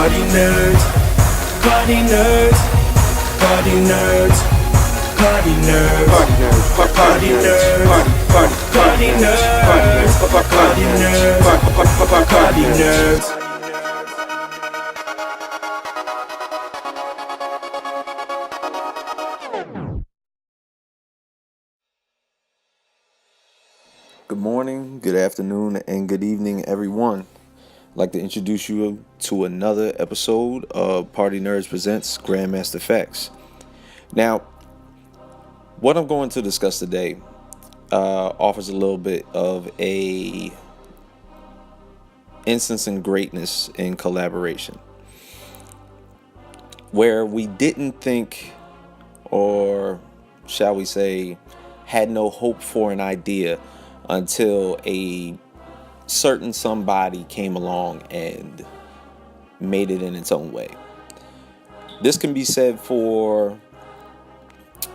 Party nerds, party nerds, party nerds, party nerds, party nerds, party nerds, party nerds, party nerds. Good morning, good afternoon, and good evening, everyone. I'd like to introduce you to another episode of Partynerdz presents Grandmaster FAQs. Now, what I'm going to discuss today offers a little bit of a instance in greatness in collaboration, where we didn't think, or shall we say, had no hope for an idea until a certain somebody came along and made it in its own way. This can be said for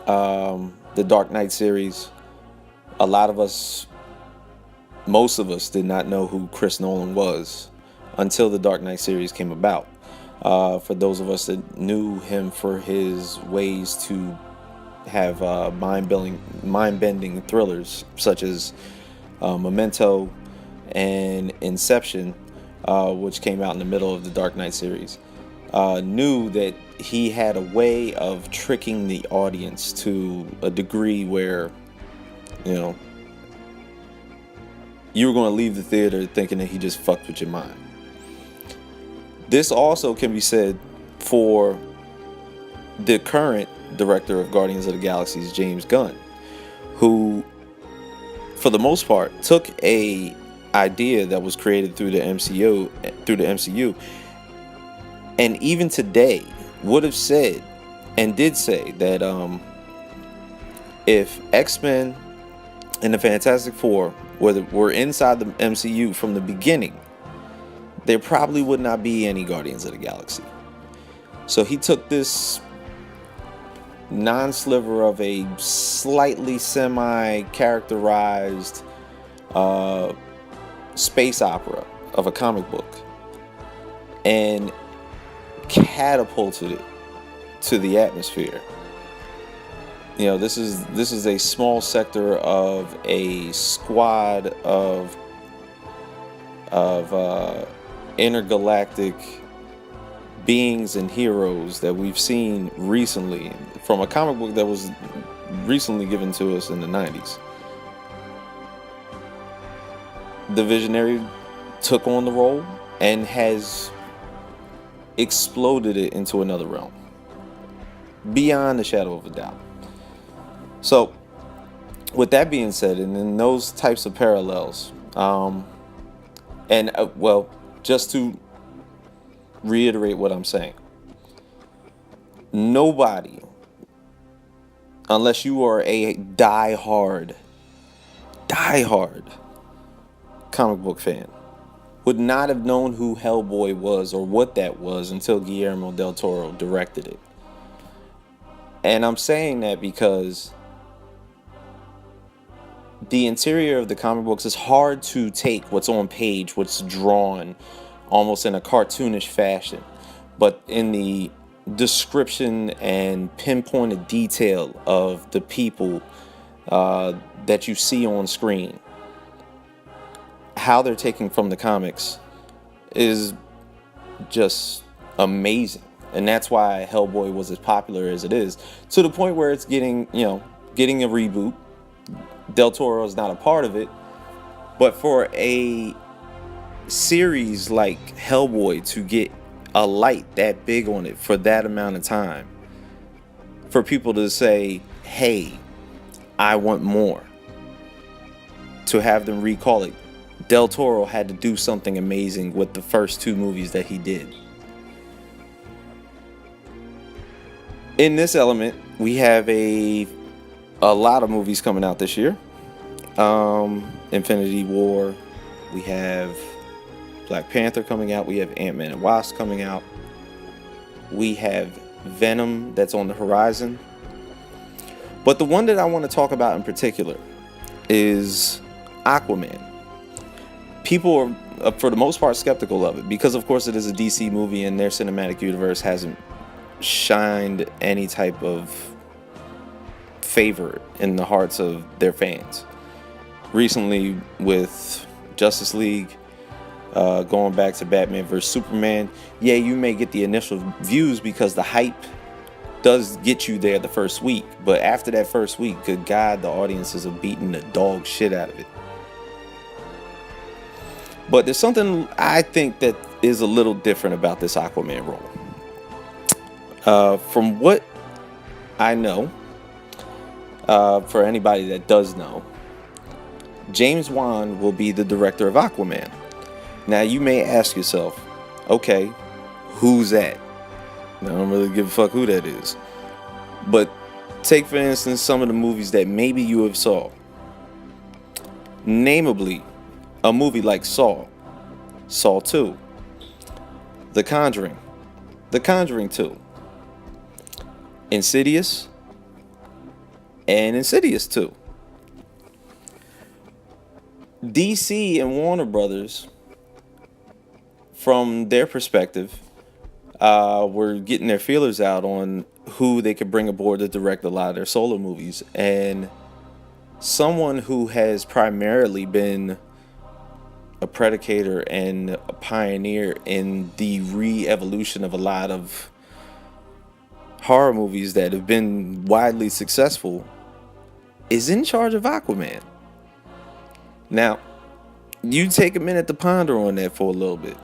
the Dark Knight series. A lot of us, most of us, did not know who Chris Nolan was until the Dark Knight series came about. For those of us that knew him for his ways to have mind-bending thrillers such as Memento and Inception, which came out in the middle of the Dark Knight series, knew that he had a way of tricking the audience to a degree where, you were going to leave the theater thinking that he just fucked with your mind. This also can be said for the current director of Guardians of the Galaxy, James Wan, who, for the most part, took a idea that was created through the MCU, and even today would have said and did say that if X-Men and the Fantastic Four were inside the MCU from the beginning, there probably would not be any Guardians of the Galaxy. So he took this non-sliver of a slightly semi-characterized space opera of a comic book and catapulted it to the atmosphere. This is a small sector of a squad of intergalactic beings and heroes that we've seen recently from a comic book that was recently given to us in the 90s. The Visionary took on the role and has exploded it into another realm, beyond a shadow of a doubt. So, with that being said, and in those types of parallels, just to reiterate what I'm saying, nobody, unless you are a die-hard comic book fan, would not have known who Hellboy was or what that was until Guillermo del Toro directed it. And I'm saying that because the interior of the comic books is hard to take what's on page, what's drawn almost in a cartoonish fashion, but in the description and pinpointed detail of the people that you see on screen, how they're taken from the comics is just amazing. And that's why Hellboy was as popular as it is, to the point where it's getting a reboot. Del Toro is not a part of it, but for a series like Hellboy to get a light that big on it for that amount of time, for people to say, hey, I want more, to have them recall it, Del Toro had to do something amazing with the first two movies that he did. In this element, we have a lot of movies coming out this year. Infinity War, we have Black Panther coming out, we have Ant-Man and Wasp coming out, we have Venom that's on the horizon. But the one that I want to talk about in particular is Aquaman. people are, for the most part, skeptical of it because, of course, it is a DC movie and their cinematic universe hasn't shined any type of favor in the hearts of their fans. Recently, with Justice League, going back to Batman vs Superman, yeah, you may get the initial views because the hype does get you there the first week, but after that first week, good God, the audiences are beating the dog shit out of it. But there's something I think that is a little different about this Aquaman role. From what I know, for anybody that does know, James Wan will be the director of Aquaman. Now you may ask yourself, okay, who's that? I don't really give a fuck who that is. But take for instance some of the movies that maybe you have saw. Namely, a movie like Saw, Saw 2, The Conjuring, The Conjuring 2, Insidious, and Insidious 2. DC and Warner Brothers, from their perspective, were getting their feelers out on who they could bring aboard to direct a lot of their solo movies. And someone who has primarily been a predicator and a pioneer in the re-evolution of a lot of horror movies that have been widely successful is in charge of Aquaman. Now, you take a minute to ponder on that for a little bit.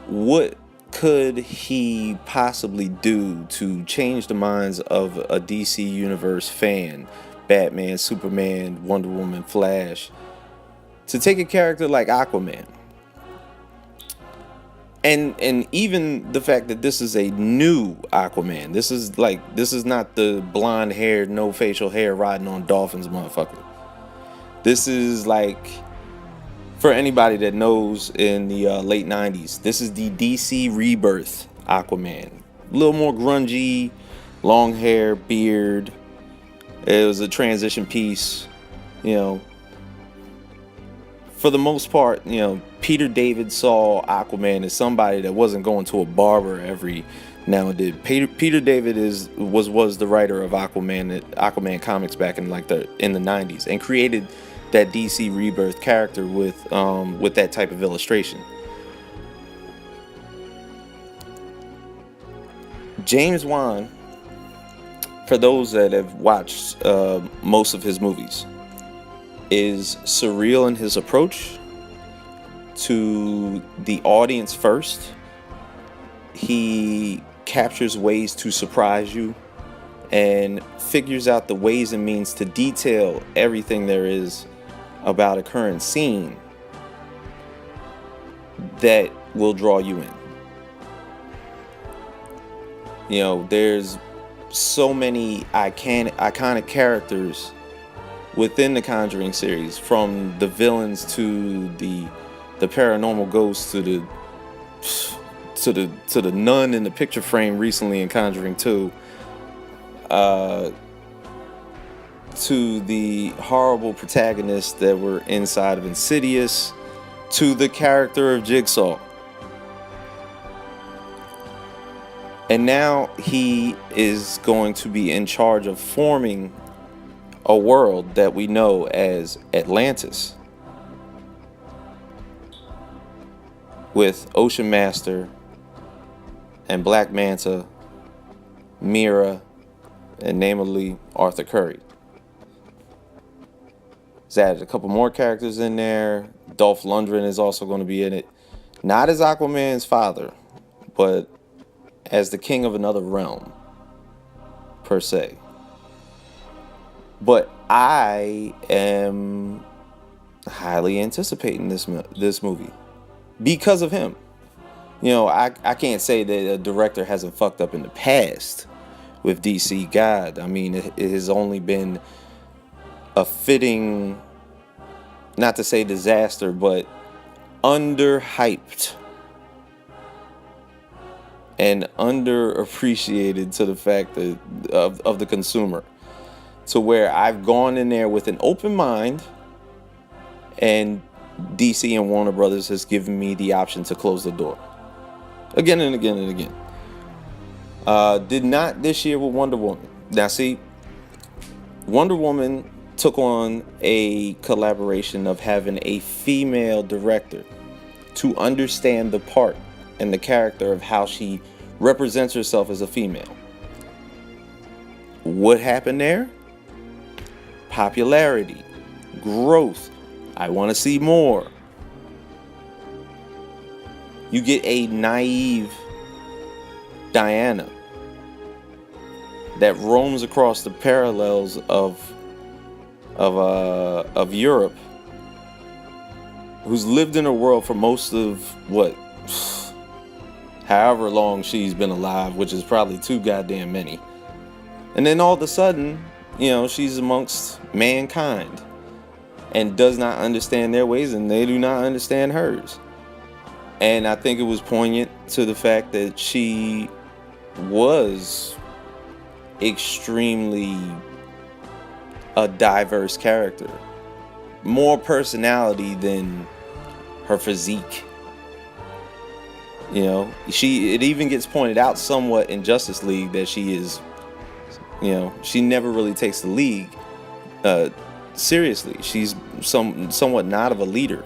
What could he possibly do to change the minds of a DC Universe fan, Batman, Superman, Wonder Woman, Flash, to take a character like Aquaman? And even the fact that this is a new Aquaman. This is not the blonde-haired, no facial hair riding on dolphins motherfucker. This is like, for anybody that knows, in the late 90s, this is the DC Rebirth Aquaman. A little more grungy, long hair, beard. It was a transition piece, you know. For the most part, you know, Peter David saw Aquaman as somebody that wasn't going to a barber every now and then. Peter David was the writer of Aquaman comics back in the 90s, and created that DC Rebirth character with that type of illustration. James Wan, for those that have watched most of his movies, is surreal in his approach to the audience first. He captures ways to surprise you and figures out the ways and means to detail everything there is about a current scene that will draw you in. You know, there's so many iconic characters within the Conjuring series, from the villains to the paranormal ghosts to the nun in the picture frame recently in Conjuring 2, to the horrible protagonists that were inside of Insidious, to the character of Jigsaw. And now he is going to be in charge of forming a world that we know as Atlantis, with Ocean Master and Black Manta, Mira, and namely Arthur Curry. He's added a couple more characters in there. Dolph Lundgren is also going to be in it, not as Aquaman's father, but as the king of another realm, per se. But I am highly anticipating this movie because of him. You know, I can't say that a director hasn't fucked up in the past with DC. God, I mean, it has only been a fitting, not to say disaster, but underhyped and underappreciated to the fact that of the consumer, to where I've gone in there with an open mind and DC and Warner Brothers has given me the option to close the door again and again and again. Did not this year with Wonder Woman. Now see, Wonder Woman took on a collaboration of having a female director to understand the part and the character of how she represents herself as a female. What happened there? Popularity, growth. I want to see more. You get a naive Diana that roams across the parallels of Europe, who's lived in her world for most of however long she's been alive, which is probably too goddamn many. And then all of a sudden, she's amongst mankind and does not understand their ways, and they do not understand hers. And I think it was poignant to the fact that she was extremely a diverse character, more personality than her physique. It even gets pointed out somewhat in Justice League that she is, she never really takes the league seriously. She's somewhat not of a leader.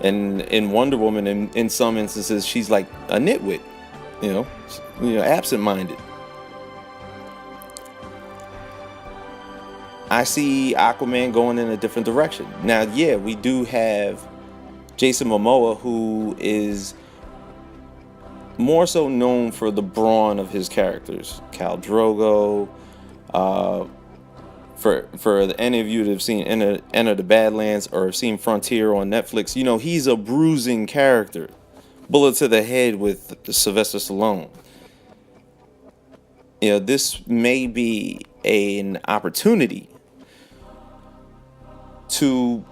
And in Wonder Woman, in some instances, she's like a nitwit, absent-minded. I see Aquaman going in a different direction. Now, yeah, we do have Jason Momoa, who is more so known for the brawn of his characters. Khal Drogo. For any of you that have seen Enter the Badlands or have seen Frontier on Netflix, he's a bruising character. Bullet to the head with Sylvester Stallone. This may be an opportunity to,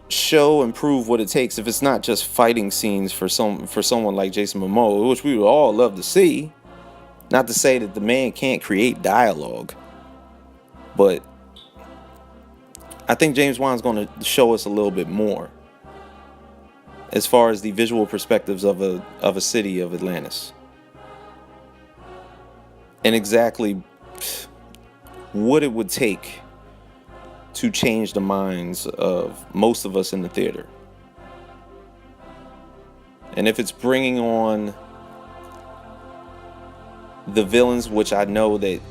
show and prove what it takes. If it's not just fighting scenes for someone like Jason Momoa, which we would all love to see. Not to say that the man can't create dialogue, but I think James Wan's going to show us a little bit more as far as the visual perspectives of a city of Atlantis, and exactly what it would take to change the minds of most of us in the theater. And if it's bringing on the villains, which I know that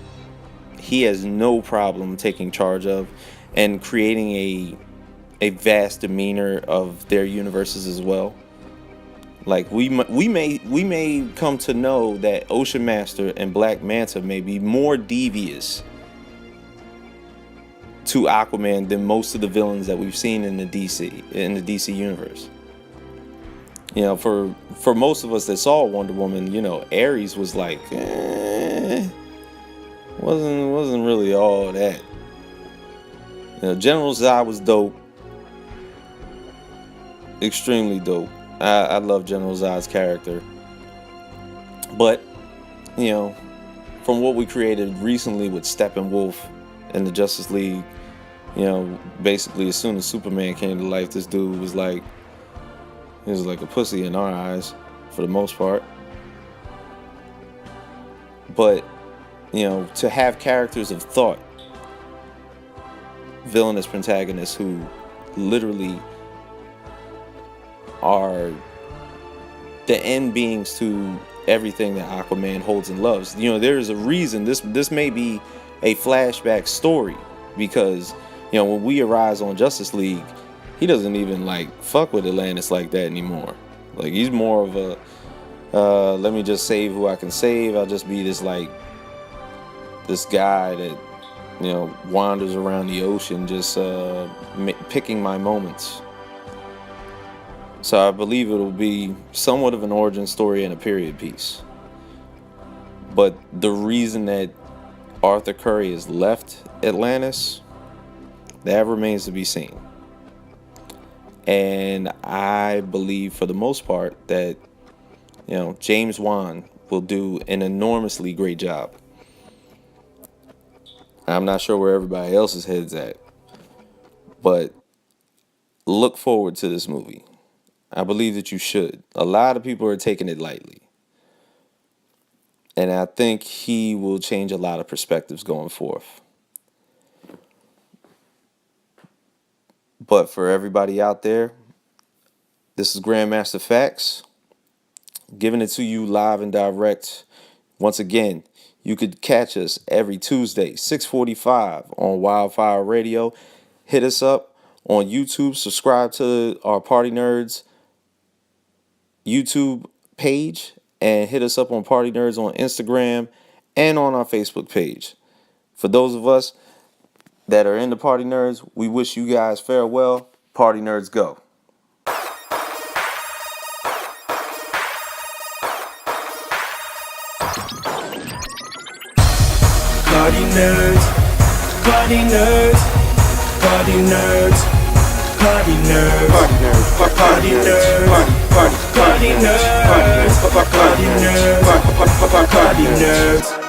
he has no problem taking charge of, and creating a vast demeanor of their universes as well. Like we may come to know that Ocean Master and Black Manta may be more devious to Aquaman than most of the villains that we've seen in the DC universe. For most of us that saw Wonder Woman, Ares was like, wasn't really all that. General Zod was dope, extremely dope. I love General Zod's character, but from what we created recently with Steppenwolf and the Justice League, basically as soon as Superman came to life, this dude was like. He was like a pussy in our eyes, for the most part. But, to have characters of thought, villainous protagonists who literally are the end beings to everything that Aquaman holds and loves. There is a reason this may be a flashback story, because, when we arise on Justice League, he doesn't even fuck with Atlantis like that anymore. Like, he's more of a let me just save who I can save. I'll just be this guy that wanders around the ocean, just picking my moments. So I believe it'll be somewhat of an origin story and a period piece. But the reason that Arthur Curry has left Atlantis, that remains to be seen. And I believe, for the most part, that James Wan will do an enormously great job. I'm not sure where everybody else's head's at, But look forward to this movie. I believe that you should. A lot of people are taking it lightly. And I think he will change a lot of perspectives going forth. But for everybody out there, this is Grandmaster FAQs, giving it to you live and direct. Once again, you could catch us every Tuesday, 6:45 on Wildfire Radio. Hit us up on YouTube. Subscribe to our Partynerdz YouTube page. And hit us up on Partynerdz on Instagram and on our Facebook page. For those of us that are in the Partynerdz, we wish you guys farewell. Partynerdz go. Partynerdz, Partynerdz, Partynerdz, Partynerdz, Partynerdz, Partynerdz, Partynerdz, Partynerdz, Partynerdz.